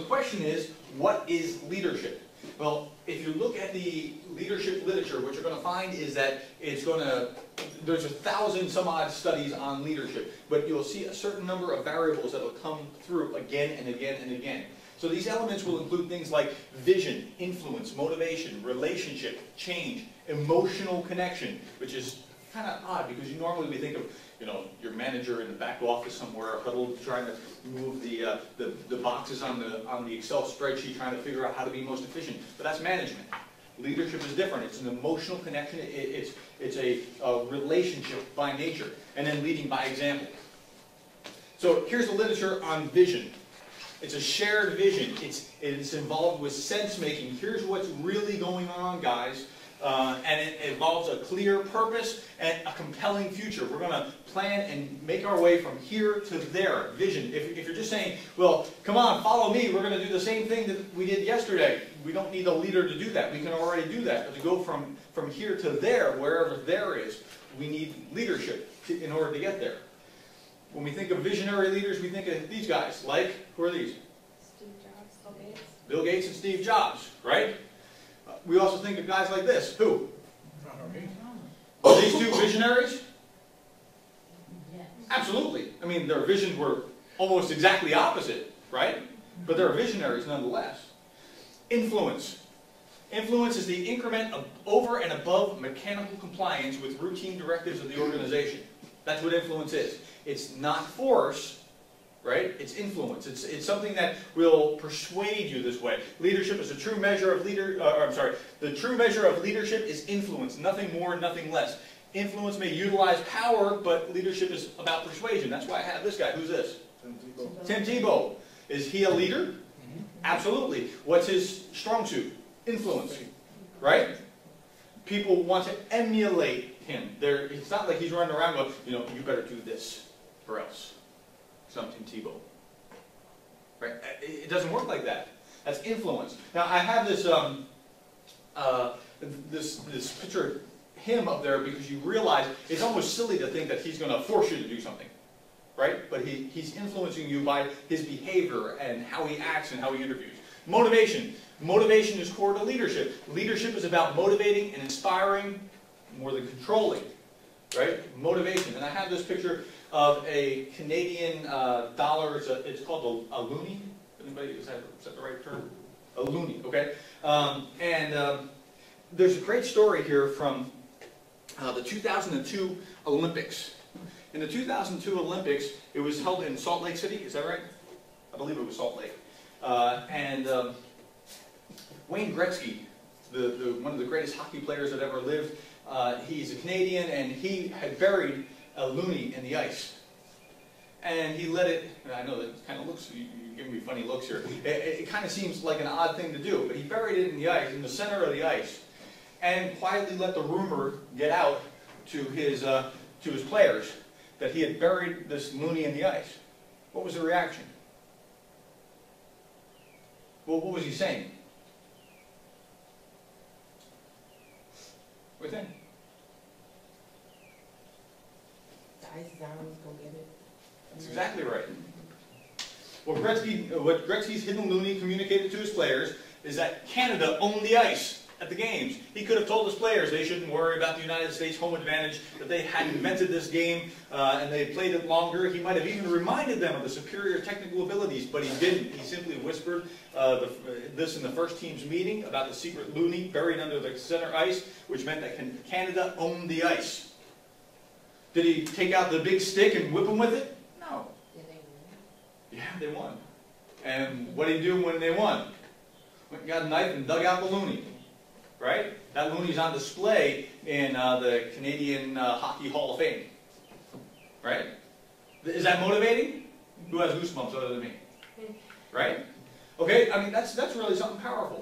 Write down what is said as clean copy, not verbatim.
question is, what is leadership? Well, if you look at the leadership literature, what you're going to find is that there's 1,000 some odd studies on leadership, but you'll see a certain number of variables that will come through again and again and again. So these elements will include things like vision, influence, motivation, relationship, change, emotional connection, which is kind of odd because you normally think of, you know, your manager in the back office somewhere huddled trying to move the boxes on the Excel spreadsheet, trying to figure out how to be most efficient. But that's management. Leadership is different. It's an emotional connection. It's a relationship by nature, and then leading by example. So here's the literature on vision. It's a shared vision. It's involved with sense making. Here's what's really going on, guys. And it involves a clear purpose and a compelling future. We're going to plan and make our way from here to there. Vision. If you're just saying, well, come on, follow me, we're going to do the same thing that we did yesterday. We don't need a leader to do that. We can already do that. But to go from here to there, wherever there is, we need leadership in order to get there. When we think of visionary leaders, we think of these guys. Like, who are these? Steve Jobs, Bill Gates. Bill Gates and Steve Jobs, right? We also think of guys like this. Who? Are these two visionaries? Yes. Absolutely. I mean, their visions were almost exactly opposite, right? But they're visionaries nonetheless. Influence. Influence is the increment of over and above mechanical compliance with routine directives of the organization. That's what influence is. It's not force, right? It's influence. It's something that will persuade you this way. Leadership is a true measure of the true measure of leadership is influence. Nothing more, nothing less. Influence may utilize power, but leadership is about persuasion. That's why I have this guy. Who's this? Tim Tebow. Is he a leader? Absolutely. What's his strong suit? Influence. Right? People want to emulate him. It's not like he's running around going, you know, you better do this or else. Tim Tebow. Right? It doesn't work like that. That's influence. Now I have this this picture of him up there because you realize it's almost silly to think that he's going to force you to do something. Right? But he's influencing you by his behavior and how he acts and how he interviews. Motivation. Motivation is core to leadership. Leadership is about motivating and inspiring more than controlling. Right? Motivation. And I have this picture of a Canadian dollar. It's called a loonie. Anybody, is that the right term? A loonie, okay? There's a great story here from the 2002 Olympics. In the 2002 Olympics, it was held in Salt Lake City, is that right? I believe it was Salt Lake. Wayne Gretzky, one of the greatest hockey players that ever lived, he's a Canadian, and he had buried a loonie in the ice. And he let it, and I know that kind of looks, you're giving me funny looks here, it kind of seems like an odd thing to do, but he buried it in the ice, in the center of the ice, and quietly let the rumor get out to his players that he had buried this loonie in the ice. What was the reaction? Well, what was he saying? What do you think? The ice is on, let's go get it. That's exactly right. What Gretzky's hidden loonie communicated to his players is that Canada owned the ice at the games. He could have told his players they shouldn't worry about the United States home advantage, that they had invented this game and they played it longer. He might have even reminded them of the superior technical abilities, but he didn't. He simply whispered this in the first team's meeting about the secret loonie buried under the center ice, which meant that Canada owned the ice. Did he take out the big stick and whip them with it? No. Did they win? Yeah, they won. And what did he do when they won? Went and got a knife and dug out the loonie. Right? That loonie's on display in the Canadian Hockey Hall of Fame. Right? Is that motivating? Who has goosebumps other than me? Right? Okay, I mean, that's really something powerful.